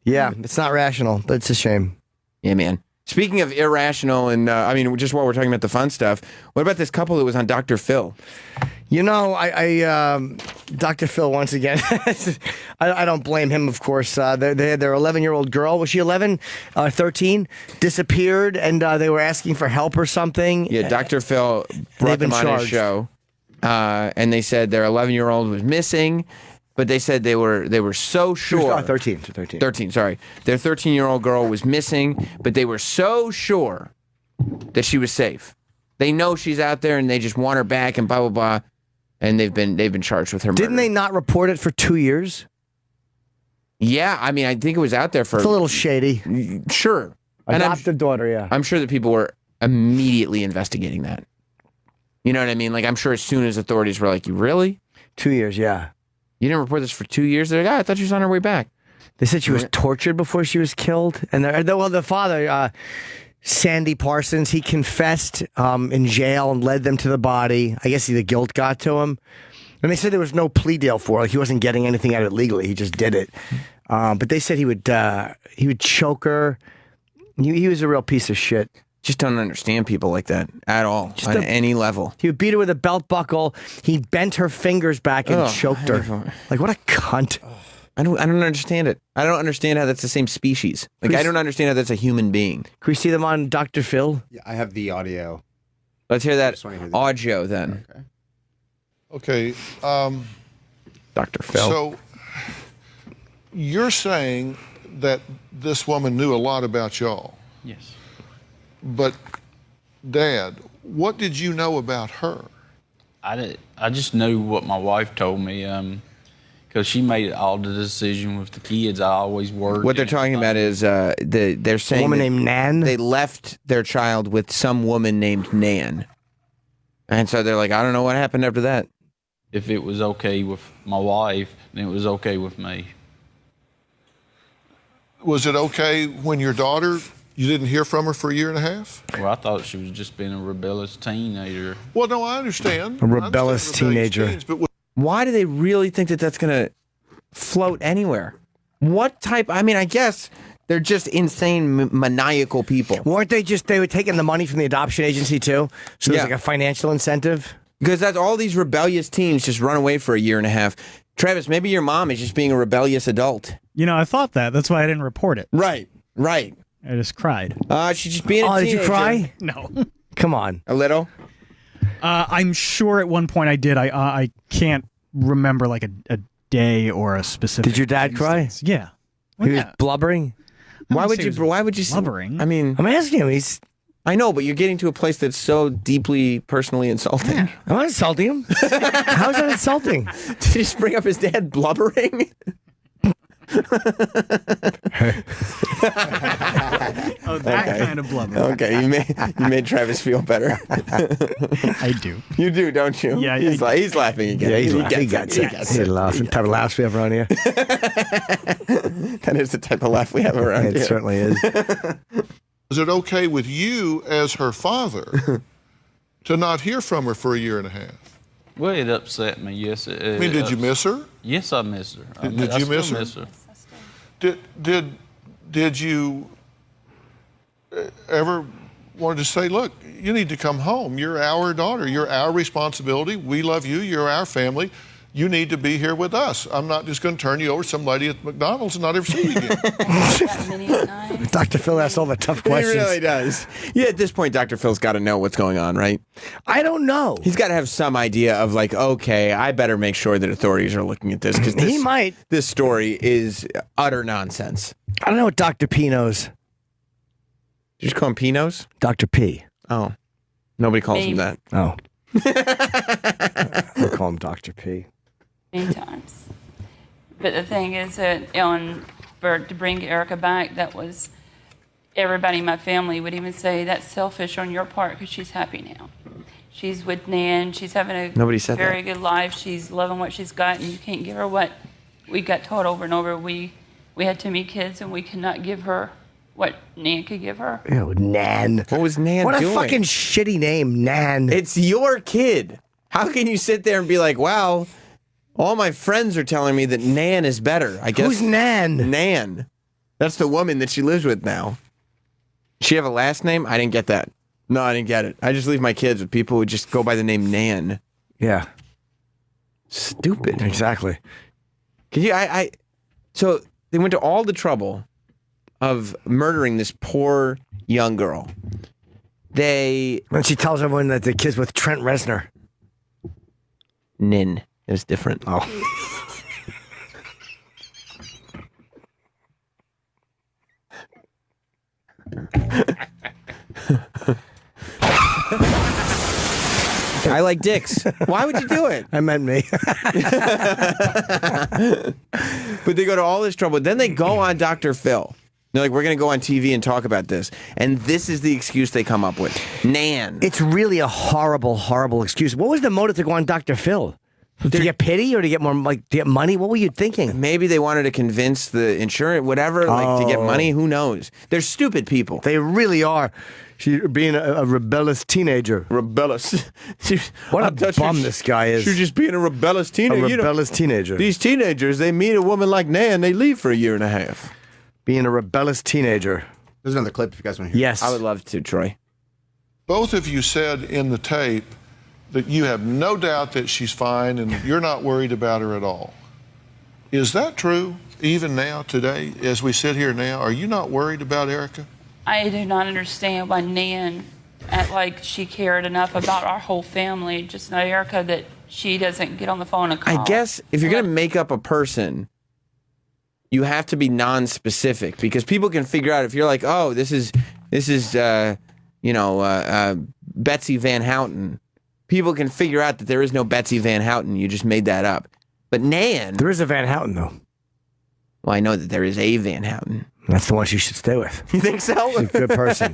Yeah, it's not rational, but it's a shame. Yeah, man. Speaking of irrational, and I mean, just while we're talking about the fun stuff, what about this couple that was on Dr. Phil? You know, Dr. Phil, once again, I don't blame him, of course. They had their 11-year-old girl. Was she 11? 13? Disappeared, and they were asking for help or something. Yeah, Dr. Phil brought them on his show, and they said their 11-year-old was missing, but they said they were so sure. 13. 13, sorry. Their 13-year-old girl was missing, but they were so sure that she was safe. They know she's out there, and they just want her back, and blah, blah, blah. And they've been charged with her murder. Didn't they not report it for 2 years? Yeah, I mean, I think it was out there for... It's a little shady. Sure. Adopted daughter, yeah. I'm sure that people were immediately investigating that. You know what I mean? Like, I'm sure as soon as authorities were like, you really? 2 years, yeah. You didn't report this for 2 years? They're like, I thought she was on her way back. They said she was tortured before she was killed. And the father... Sandy Parsons, he confessed in jail and led them to the body. I guess the guilt got to him. And they said there was no plea deal for it. Like he wasn't getting anything out of it legally. He just did it. But they said he would choke her. He was a real piece of shit. Just don't understand people like that at all, on any level. He would beat her with a belt buckle. He bent her fingers back and choked her. Like, what a cunt. I don't understand it. I don't understand how that's the same species. Like, I don't understand how that's a human being. Can we see them on Dr. Phil? Yeah, I have the audio. Let's hear that audio then. Okay. Dr. Phil. So you're saying that this woman knew a lot about y'all. Yes. But, Dad, what did you know about her? I just knew what my wife told me. Because she made all the decision with the kids. I always worked. What they're talking about is they're saying a woman named Nan. They left their child with some woman named Nan, and so they're like, I don't know what happened after that. If it was okay with my wife, then it was okay with me. Was it okay when your daughter, you didn't hear from her for a year and a half? Well, I thought she was just being a rebellious teenager. Well, no, I understand. A rebellious teenager. Teens, but Why do they really think that that's going to float anywhere? What type? I mean, I guess they're just insane, maniacal people. Weren't they were taking the money from the adoption agency too? So there's like a financial incentive? Because that's all these rebellious teens just run away for a year and a half. Travis, maybe your mom is just being a rebellious adult. You know, I thought that. That's why I didn't report it. Right. I just cried. She's just being a teenager. Did you cry? No. Come on. A little? I'm sure at one point I did. I can't remember like a day or a specific. Did your dad instance. Cry? Yeah. Well, he was blubbering? Why would you blubbering? I mean, I'm asking him. I know, but you're getting to a place that's so deeply personally insulting. Yeah. I'm not insulting him. How is that insulting? Did he just bring up his dad blubbering? Kind of blubber. Okay, you made Travis feel better. I do. You do, don't you? Yeah, he's laughing again. Yeah, he gets it. He's laughing. Type of laughs we have around here. That is the type of laugh we have around here. It certainly is. was it okay with you as her father to not hear from her for a year and a half? Well, it upset me, yes. I mean, did you miss her? Yes, I miss her. Did you miss her? Did you ever wanted to say, look, you need to come home. You're our daughter. You're our responsibility. We love you. You're our family. You need to be here with us. I'm not just going to turn you over to some lady at McDonald's and not ever see you again. Dr. Phil asks all the tough questions. He really does. Yeah, at this point, Dr. Phil's got to know what's going on, right? I don't know. He's got to have some idea of like, okay, I better make sure that authorities are looking at this because he might. This story is utter nonsense. I don't know what Dr. P knows. Did you just call him Pinos? Dr. P. Oh. Nobody calls him that. Oh. I call him Dr. P. Many times. But the thing is that to bring Erica back, that was, everybody in my family would even say, that's selfish on your part because she's happy now. She's with Nan. She's having a very good life. She's loving what she's got, and you can't give her what we got told over and over. We had too many kids, and we could not give her what Nan could give her. Ew, Nan. What was Nan doing? What a fucking shitty name, Nan. It's your kid. How can you sit there and be like, wow, all my friends are telling me that Nan is better. I guess. Who's Nan? Nan. That's the woman that she lives with now. She have a last name? I didn't get that. No, I didn't get it. I just leave my kids with people who just go by the name Nan. Yeah. Stupid. Exactly. Can you? So they went to all the trouble of murdering this poor young girl. And she tells everyone that the kid's with Trent Reznor. Nin. It was different. Oh. I like dicks. Why would you do it? I meant me. But they go to all this trouble. Then they go on Dr. Phil. They're like, we're going to go on TV and talk about this. And this is the excuse they come up with. Nan. It's really a horrible, horrible excuse. What was the motive to go on Dr. Phil? To get pity or to get more, to get money? What were you thinking? Maybe they wanted to convince the insurance, whatever, to get money. Who knows? They're stupid people. They really are. She being a rebellious teenager. Rebellious. What a bum this guy is. She's just being a rebellious teenager. A rebellious teenager. These teenagers, they meet a woman like Nan, they leave for a year and a half. Being a rebellious teenager. There's another clip if you guys want to hear. Yes. I would love to, Troy. Both of you said in the tape that you have no doubt that she's fine and you're not worried about her at all. Is that true even now, today, as we sit here now? Are you not worried about Erica? I do not understand why Nan act like she cared enough about our whole family. Just know, Erica, that she doesn't get on the phone and call. I guess if you're going to make up a person, you have to be non-specific because people can figure out if you're like, oh, this is Betsy Van Houten. People can figure out that there is no Betsy Van Houten. You just made that up. But Nan... There is a Van Houten, though. Well, I know that there is a Van Houten. That's the one she should stay with. You think so? She's a good person.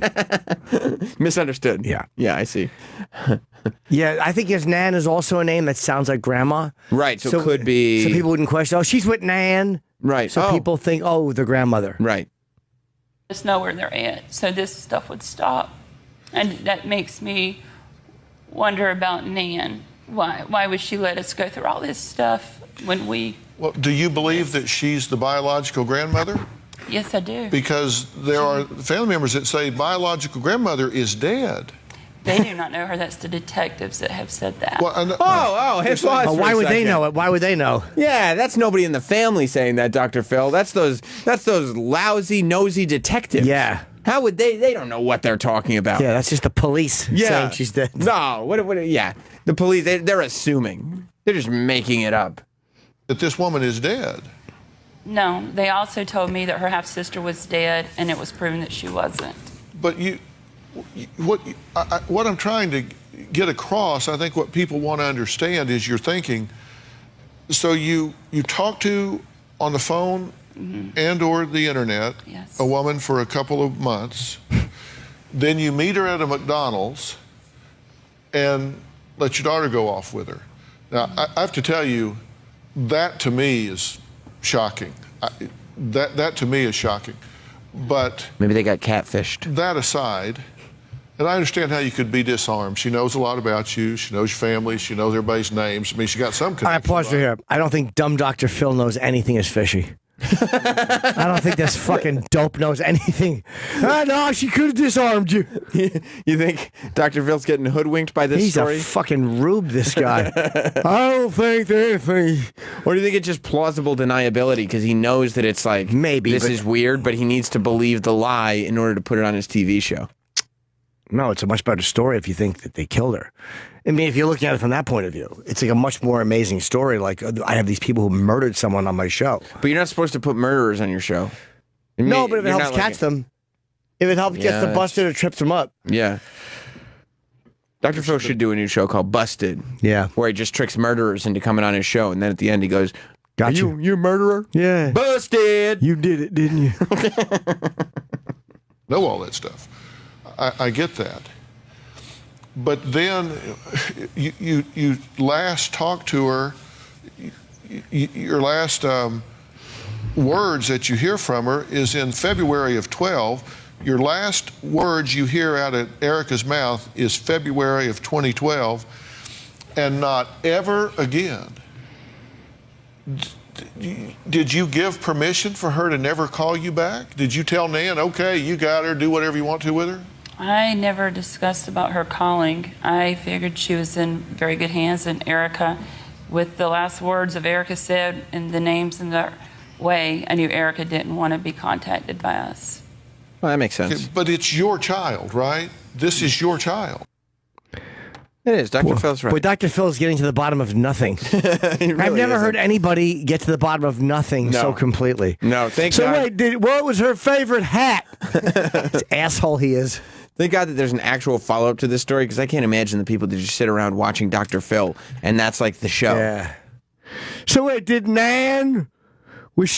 Misunderstood. Yeah. Yeah, I see. Yeah, I think his Nan is also a name that sounds like grandma. Right, so it could be... So people wouldn't question, oh, she's with Nan. Right. So people think, oh, the grandmother. Right. Just know where they're at, so this stuff would stop. And that makes me wonder about Nan. Why would she let us go through all this stuff when we... Well, do you believe that she's the biological grandmother? Yes, I do. Because there are family members that say biological grandmother is dead. They do not know her. That's the detectives that have said that. Well, Hey, pause for Why a would they second. know it? Why would they know? Yeah, that's nobody in the family saying that, Dr. Phil. That's those lousy, nosy detectives. Yeah. How would they? They don't know what they're talking about. Yeah, that's just the police saying she's dead. No, yeah. The police, they're assuming. They're just making it up. that this woman is dead. No, they also told me that her half-sister was dead, and it was proven that she wasn't. But what I'm trying to get across, I think what people want to understand is you're thinking, so you talk to on the phone and or the internet Yes. a woman for a couple of months, then you meet her at a McDonald's and let your daughter go off with her. Now, I have to tell you, that to me is shocking. That to me is shocking. But Maybe they got catfished. that aside, and I understand how you could be disarmed. She knows a lot about you. She knows your family. She knows everybody's names. I mean, she got some All right, connection. pause right here. I don't think dumb Dr. Phil knows anything is fishy. I don't think this fucking dope knows anything. No, she could have disarmed you. You think Dr. Phil's getting hoodwinked by this He's story? a fucking rube, this guy. I don't think anything. Or do you think it's just plausible deniability because he knows that it's like, Maybe, this but- is weird, but he needs to believe the lie in order to put it on his TV show? No, it's a much better story if you think that they killed her. I mean, if you're looking at it from that point of view, it's like a much more amazing story. Like, I have these people who murdered someone on my show. But you're not supposed to put murderers on your show. I mean, No, but if it you're helps not like catch them, if it helps gets Yeah, them busted or trips them up. Yeah. Dr. Phil should do a new show called Busted. Yeah. Where he just tricks murderers into coming on his show, and then at the end he goes, Got "Are you. you a murderer? Yeah. Busted!" You did it, didn't you? Know all that stuff. I get that. But then you last talked to her, your last words that you hear from her is in February of 12. Your last words you hear out of Erica's mouth is February of 2012, and not ever again Did you give permission for her to never call you back? Did you tell Nan, okay, you got her, do whatever you want to with her? I never discussed about her calling. I figured she was in very good hands, and Erica, with the last words of Erica said and the names in the way, I knew Erica didn't want to be contacted by us. Well, that makes sense. Okay, but it's your child, right? This is your child. It is. Dr. Phil's right. Boy, Dr. Phil is getting to the bottom of nothing. I've never heard anybody get to the bottom of nothing so completely. No, thank So God. wait, what was her favorite hat? This asshole he is. Thank God that there's an actual follow-up to this story, because I can't imagine the people that just sit around watching Dr. Phil, and that's like the show. Yeah. So wait, did Nan... did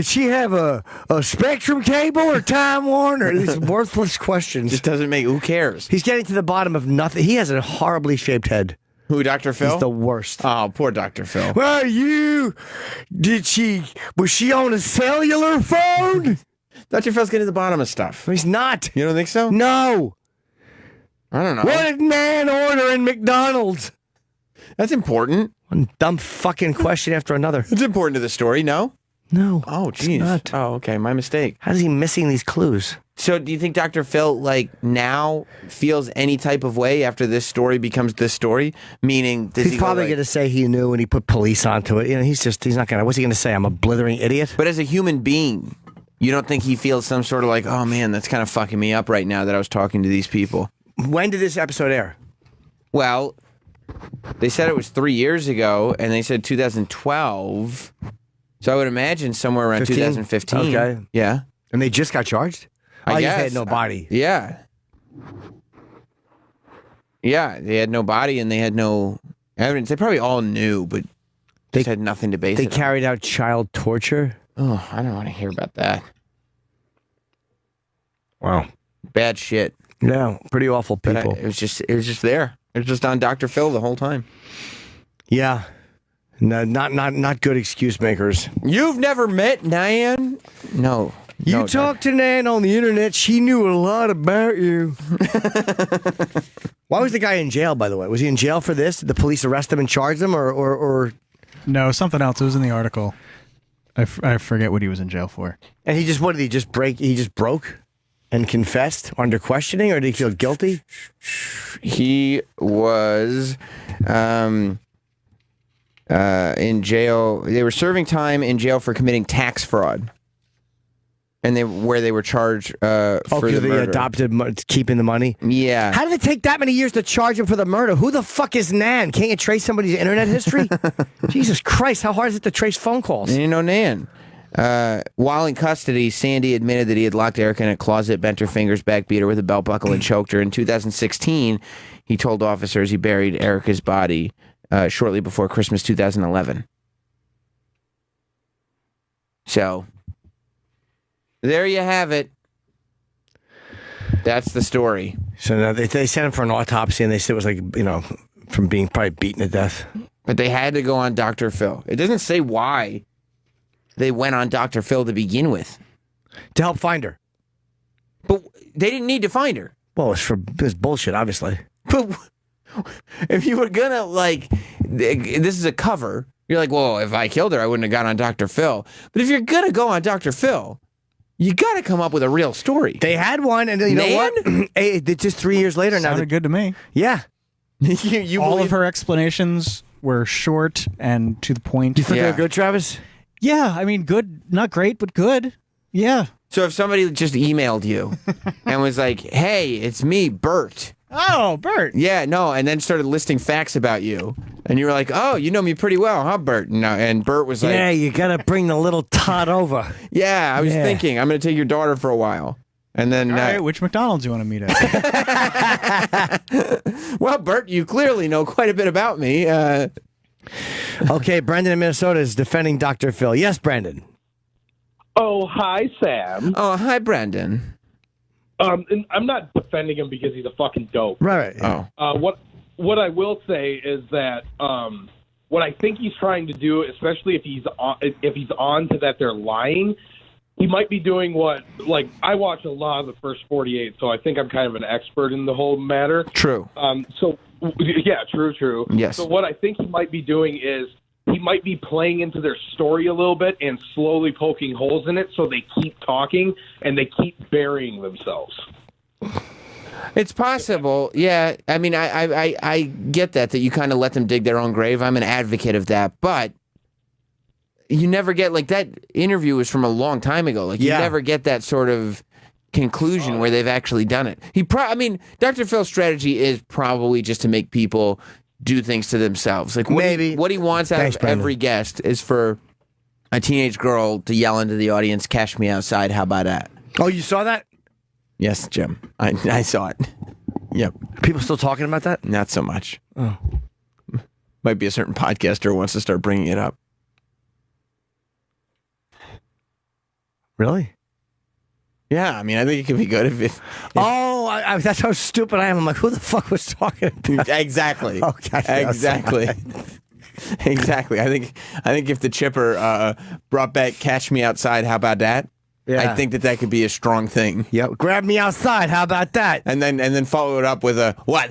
she have a Spectrum cable or Time Warner? These worthless questions. Just doesn't make... Who cares? He's getting to the bottom of nothing. He has a horribly shaped head. Who, Dr. Phil? He's the worst. Oh, poor Dr. Phil. Well, was she on a cellular phone? Dr. Phil's getting to the bottom of stuff. He's not. You don't think so? No. I don't know. What did Nan order in McDonald's? That's important. One dumb fucking question after another. It's important to the story, no? No. Oh, it's jeez. not. Oh, okay. My mistake. How's he missing these clues? So do you think Dr. Phil, now feels any type of way after this story becomes this story? Meaning, does He's he probably go going to say he knew and he put police onto it. He's not going to. What's he going to say? I'm a blithering idiot? But as a human being, you don't think he feels some sort of oh man, that's kind of fucking me up right now that I was talking to these people? When did this episode air? Well, they said it was 3 years ago, and they said 2012. So I would imagine somewhere around 15? 2015. Okay. Yeah. And they just got charged? I guess. guess. They had no body. Yeah. Yeah, they had no body and they had no evidence. They probably all knew, but they just had nothing to base They it carried out child torture? on. Oh, I don't want to hear about that. Wow. Bad shit. Yeah, pretty awful But people. it was just there. It was just on Dr. Phil the whole time. Yeah. No, not good excuse makers. You've never met Nan? No. You No, talked to Nan on the internet. She knew a lot about you. Why was the guy in jail, by the way? Was he in jail for this? Did the police arrest him and charge him, or? No, something else. It was in the article. I forget what he was in jail for. And he just, what did he just break? He just broke and confessed under questioning, or did he feel guilty? He was in jail. They were serving time in jail for committing tax fraud. And where they were charged for the they murder. adopted keeping the money. Yeah. How did it take that many years to charge him for the murder? Who the fuck is Nan? Can't you trace somebody's internet history? Jesus Christ, how hard is it to trace phone calls? And you know Nan. While in custody, Sandy admitted that he had locked Erica in a closet, bent her fingers back, beat her with a belt buckle, and choked her. In 2016, he told officers he buried Erica's body shortly before Christmas 2011. So, there you have it. That's the story. So now they sent him for an autopsy, and they said it was from being probably beaten to death. But they had to go on Dr. Phil. It doesn't say why they went on Dr. Phil to begin with. To help find her. But they didn't need to find her. Well, it was bullshit, obviously. But if you were gonna, this is a cover, you're like, well, if I killed her, I wouldn't have gone on Dr. Phil. But if you're gonna go on Dr. Phil, you got to come up with a real story. They had one, and you know what? It's just 3 years later now. Sounded good to me. Yeah. you All believe- of her explanations were short and to the point. Do you think Yeah. they're good, Travis? Yeah, I mean, good, not great, but good. Yeah. So if somebody just emailed you and was like, hey, it's me, Bert. Oh, Bert. Yeah, no, and then started listing facts about you. And you were like, oh, you know me pretty well, huh, Bert? And Bert was like, Yeah, you got to bring the little tot over. yeah, I was Yeah. thinking, I'm going to take your daughter for a while. And then, All right, which McDonald's you want to meet at? well, Bert, you clearly know quite a bit about me. Okay, Brandon in Minnesota is defending Dr. Phil. Yes, Brandon. Oh, hi, Sam. Oh, hi, Brandon. And I'm not defending him because he's a fucking dope. Right. Oh. What I will say is that what I think he's trying to do, especially if he's on to that they're lying, he might be doing what, I watch a lot of the first 48, so I think I'm kind of an expert in the whole matter. True. So, yeah, true. Yes. So what I think he might be doing is he might be playing into their story a little bit and slowly poking holes in it so they keep talking and they keep burying themselves. It's possible. Yeah. I mean, I get that you kind of let them dig their own grave. I'm an advocate of that. But you never get, like, that interview was from a long time ago. Like, you never get that sort of conclusion where they've actually done it. I mean, Dr. Phil's strategy is probably just to make people do things to themselves. Like, what he wants out of every guest is for a teenage girl to yell into the audience, "Cash me outside, how about that?" Oh, you saw that? Yes, Jim. I saw it. Yep. People still talking about that? Not so much. Oh. Might be a certain podcaster who wants to start bringing it up. Really? Yeah, I mean, I think it could be good if oh, that's how stupid I am. I'm like, who the fuck was talking about? Exactly. Okay. Exactly. Exactly. I think if the Chipper brought back "Catch Me Outside," how about that? Yeah. I think that could be a strong thing. Yep. Grab me outside. How about that? And then follow it up with a "what?"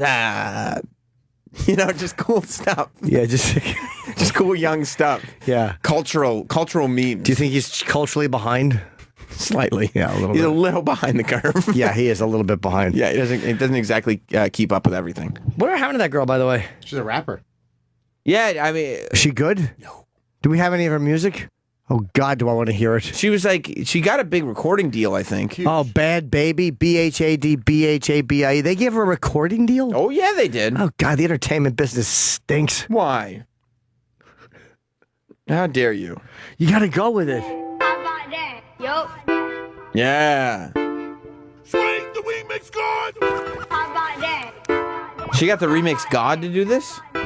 Just cool stuff. Yeah, just cool young stuff. Yeah. Cultural memes. Do you think he's culturally behind? Slightly. Yeah, a little He's bit. a little behind the curve. Yeah, he is a little bit behind. Yeah, it doesn't exactly keep up with everything. What happened to that girl, by the way? She's a rapper. Yeah, I mean, Is she good? No. Do we have any of her music? Oh, God, do I want to hear it. she got a big recording deal, I think. Oh, Bad Baby, BHAD BHABIE. They gave her a recording deal? Oh, yeah, they did. Oh, God, the entertainment business stinks. Why? How dare you? You got to go with it. How about that? Yup. Yeah. Swing the remix God. How about that? She got the remix God to do this? How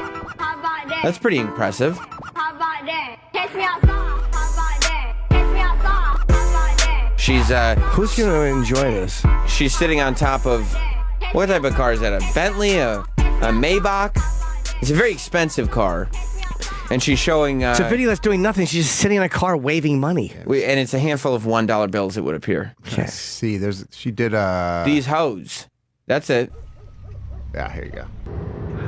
about that? That's pretty impressive. How about that? Catch me outside. How about that? Catch me outside. How about that? She's Who's going to enjoy this? she's sitting on top of, what type of car is that? A Bentley? A Maybach? It's a very expensive car. And she's showing... It's a video that's doing nothing. She's just sitting in a car waving money. and it's a handful of $1 bills, it would appear. Let's see. She did These hoes. That's it. Yeah, here you go.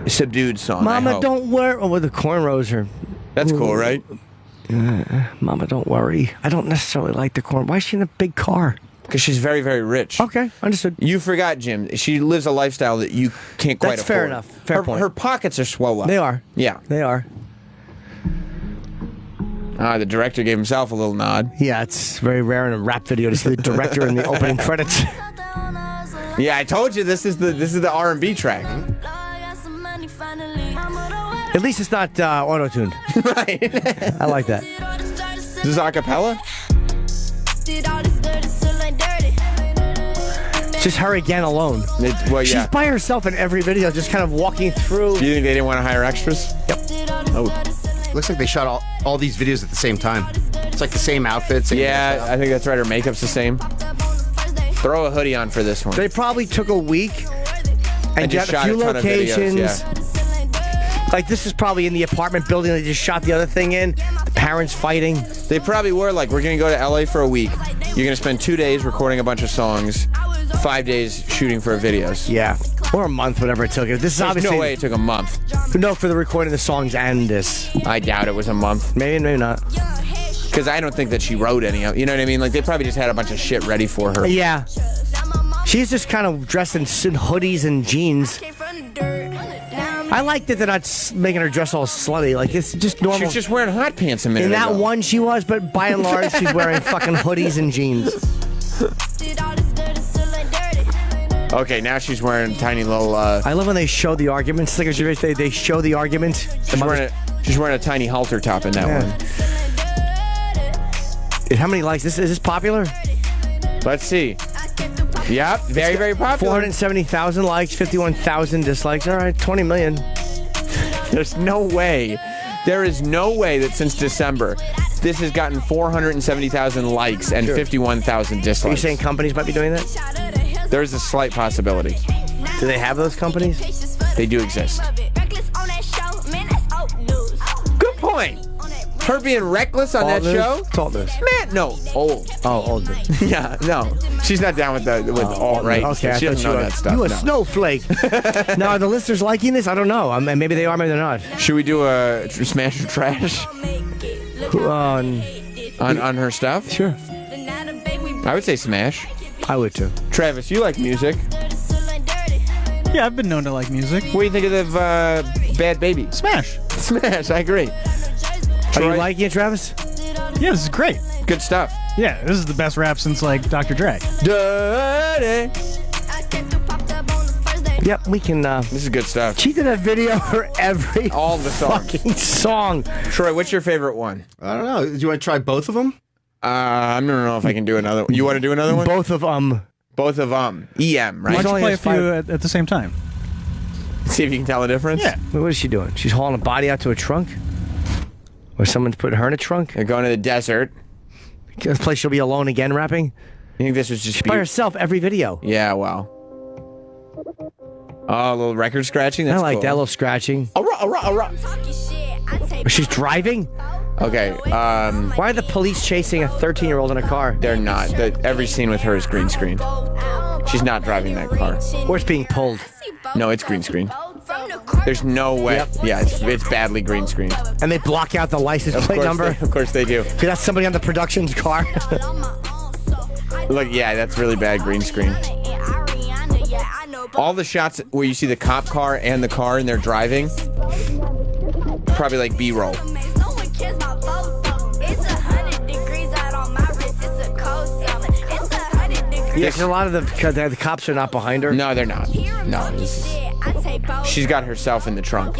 Subdued song. I Mama, hope. don't worry. Oh, with the cornrows are... That's cool, right? Mama, don't worry. I don't necessarily like the corn. Why is she in a big car? Because she's very, very rich. Okay, understood. You forgot, Jim. She lives a lifestyle that you can't quite That's afford. fair enough. Fair point. Her pockets are swollen. They are. Yeah. They are. The director gave himself a little nod. Yeah, it's very rare in a rap video to see the director in the opening credits. Yeah, I told you this is the R&B track. At least it's not auto-tuned. Right. I like that. Is this a cappella? It's just her again alone. Well, She's yeah. by herself in every video, just kind of walking through. Do you think they didn't want to hire extras? Yep. Oh. Looks like they shot all these videos at the same time. It's like the same outfits. Yeah, I think that's right. Her makeup's the same. Throw a hoodie on for this one. They probably took a week and just got a shot few a ton of videos, locations. Like, this is probably in the apartment building they just shot the other thing in. The parents fighting. They probably were like, we're going to go to LA for a week. You're going to spend 2 days recording a bunch of songs, 5 days shooting for videos. Yeah. Or a month, whatever it took. This is There's obviously... no way it took a month. No, for the recording of the songs and this. I doubt it was a month. Maybe, maybe not. Because I don't think that she wrote any of it. You know what I mean? Like, they probably just had a bunch of shit ready for her. Yeah. She's just kind of dressed in hoodies and jeans. I like that they're not making her dress all slutty. Like, it's just normal. She was just wearing hot pants a minute In that ago. one, she was, but by and large, she's wearing fucking hoodies and jeans. Okay, now she's wearing tiny little... I love when they show the arguments. Like, they show the argument. She's wearing a tiny halter top in that one. How many likes? Is this popular? Let's see. Yep, very, very popular. 470,000 likes, 51,000 dislikes. All right, 20 million. There's no way. There is no way that since December, this has gotten 470,000 likes and 51,000 dislikes. Are you saying companies might be doing that? There's a slight possibility. Do they have those companies? They do exist. Good point. Her being reckless on that Alt news? show? It's alt news. Man, no, old. Oh, old news. Yeah, no. She's not down with alt right. Okay, I she thought doesn't you know were that stuff. you a no. snowflake. Now, are the listeners liking this? I don't know. I mean, maybe they are, maybe they're not. Should we do a smash or trash on her stuff? Sure. I would say smash. I would too. Travis, you like music. Yeah, I've been known to like music. What do you think of Bad Baby? Smash. Smash, I agree. Are Troy? you liking it, Travis? Yeah, this is great. Good stuff. Yeah, this is the best rap since like Dr. Dre. Dirty. Yep, we can. This is good stuff. She did a video for every All the songs. fucking song. Troy, what's your favorite one? I don't know. Do you want to try both of them? I don't know if I can do another one. You want to do another one? Both of Both of EM, Why right? don't you only play a has few at the same time? See if you can tell the difference. Yeah. Wait, what is she doing? She's hauling a body out to a trunk? Or someone's putting her in a trunk? They're going to the desert. This place she'll be alone again rapping? You think this was just By herself every video. Yeah, well. Oh, a little record scratching. That's I like cool. that, a little scratching. She's driving? Okay, Why are the police chasing a 13-year-old in a car? they're not. Every scene with her is green screen. She's not driving that car. Or it's being pulled. No, it's green screen. There's no way. Yep. Yeah, it's badly green screen. And they block out the license plate number? Of course they do. 'Cause that's somebody on the production's car. Look, yeah, that's really bad green screen. All the shots where you see the cop car and the car and they're driving, probably like B-roll. Yeah, 'cause a lot of the cops are not behind her. No, they're not. No, she's got herself in the trunk.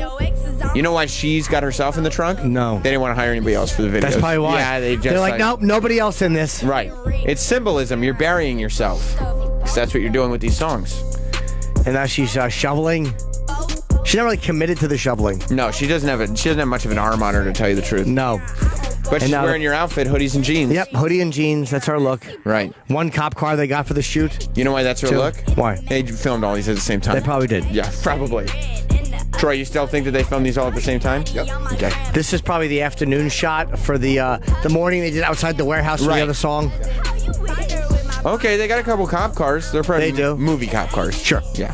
You know why she's got herself in the trunk? No. They didn't want to hire anybody else for the videos. That's probably why. Yeah, They're like, nope, nobody else in this. Right. It's symbolism. You're burying yourself. 'Cause that's what you're doing with these songs. And now she's shoveling. She's not really committed to the shoveling. No, she doesn't have much of an arm on her, to tell you the truth. No. But she's now wearing your outfit, hoodies and jeans. Yep, hoodie and jeans. That's her look. Right. One cop car they got for the shoot. You know why that's her Two. look? Why? They filmed all these at the same time. They probably did. Yeah, probably. Troy, you still think that they filmed these all at the same time? Yep. Okay. This is probably the afternoon shot for the morning they did outside the warehouse for Right. the other song. Okay, they got a couple cop cars. They're probably They do. movie cop cars. Sure. Yeah.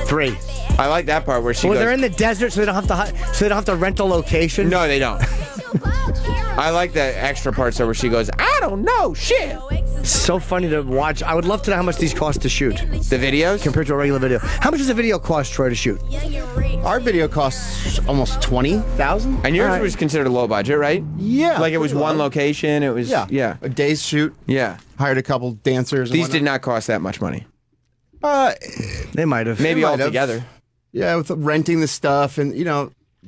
3. I like that part where she Well, goes. they're in the desert, so they don't have to rent a location. No, they don't. I like the extra parts where she goes, I don't know, shit. So funny to watch. I would love to know how much these cost to shoot The videos? compared to a regular video. How much does a video cost, Troy, to shoot? Our video costs almost 20,000. And yours All right. was considered low budget, right? Yeah. Like it was one location. It was, yeah. A day's shoot. Yeah. Hired a couple dancers. And These did whatnot. not cost that much money. They might have. Maybe might all have. together. Yeah, with renting the stuff and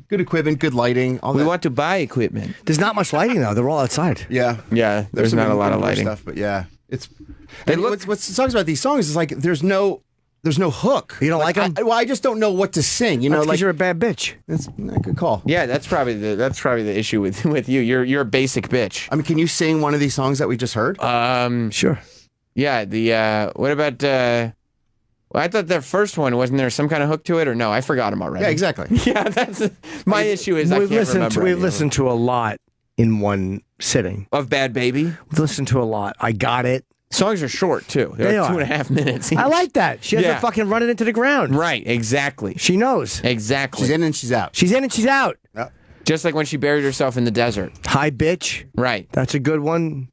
good equipment, good lighting, all We that. want to buy equipment. There's not much lighting though. They're all outside. Yeah. Yeah, there's some not a lot of indoor lighting. stuff, but yeah, it's. They And look- what sucks about these songs is like there's no hook. You don't like 'em? I just don't know what to sing. You know, That's because like you're a bad bitch. that's a good call. Yeah, that's probably the issue with you. You're a basic bitch. I mean, can you sing one of these songs that we just heard? Sure. Yeah, the what about well, I thought the first one, wasn't there some kind of hook to it, or no? I forgot them already. yeah, exactly. Yeah, that's my issue is I We've can't listened remember. to any we've of them. listened to a lot in one sitting. Of Bad Baby. We've listened to a lot. I got it. Songs are short too. They're They like are. 2.5 minutes. Each. I like that. She has Yeah. to fucking run it into the ground. Right, exactly. She knows. Exactly. She's in and she's out. She's in and she's out. Just like when she buried herself in the desert. Hi, bitch. Right. That's a good one.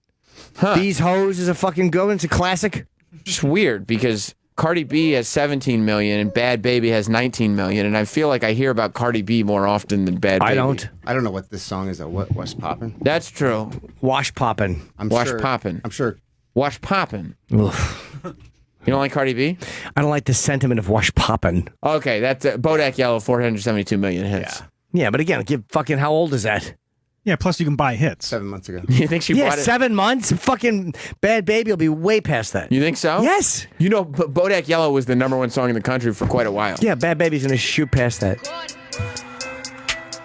Huh. These hoes is a fucking good one. It's a classic. Just weird because Cardi B has 17 million and Bad Baby has 19 million, and I feel like I hear about Cardi B more often than Bad Baby. I don't. I don't know what this song is. What's poppin'? That's true. Wash poppin'. I'm Wash sure, poppin'. I'm sure. Wash poppin'. Ugh. You don't like Cardi B? I don't like the sentiment of wash poppin'. Okay, that's Bodak Yellow, 472 million hits. Yeah, but again, give fucking how old is that? Yeah, plus you can buy hits. 7 months ago. You think she Yeah, bought it? 7 months. Fucking Bad Baby will be way past that. You think so? Yes. You know, Bodak Yellow was the #1 song in the country for quite a while. Yeah, Bad Baby's gonna shoot past that.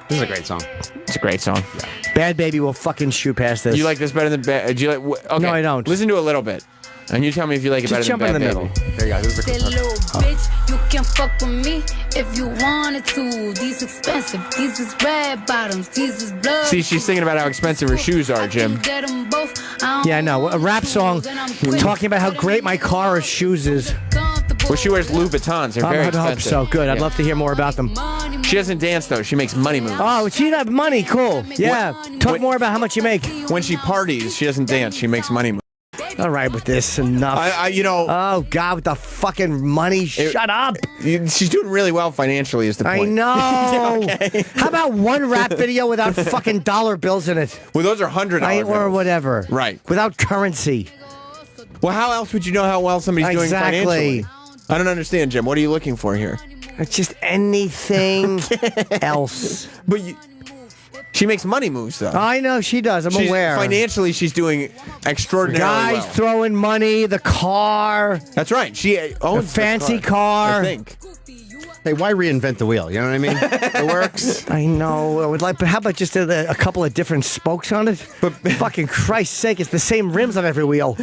This is a great song. It's a great song. Bad Baby will fucking shoot past this. You like this better than Bad? Do you like? Okay. No, I don't. Listen to a little bit. And you tell me if you like it better Just jump than in the Bad middle. Baby. There you go. This is the Say, clip. little bitch, you can fuck with me if you wanted to. These expensive, these is red bottoms, these is blood. See, she's thinking about how expensive her shoes are, Jim. Yeah, I know. A rap song talking about how great my car or shoes is. Well, she wears Louboutins. They're very I hope expensive. so. Good. I'd Yeah. love to hear more about them. She doesn't dance, though. She makes money moves. Oh, she got money. Cool. Yeah. Talk more about how much you make. When she parties, she doesn't dance. She makes money moves. All right with this. Enough. You know. Oh, God, with the fucking money. Shut up. She's doing really well financially, is the I point. know. Okay. How about one rap video without fucking dollar bills in it? Well, those are $100 Or bills. whatever. Right. Without currency. Well, how else would you know how well somebody's doing Exactly. financially? I don't understand, Jim. What are you looking for here? It's just anything else. But she makes money moves, though. I know she does. I'm aware. Financially, she's doing extraordinarily Guys well. throwing money, the car, That's right. She owns the fancy car. I think. Hey, why reinvent the wheel? You know what I mean? It works. I know. I would like, but how about just a couple of different spokes on it? But fucking Christ's sake, it's the same rims on every wheel.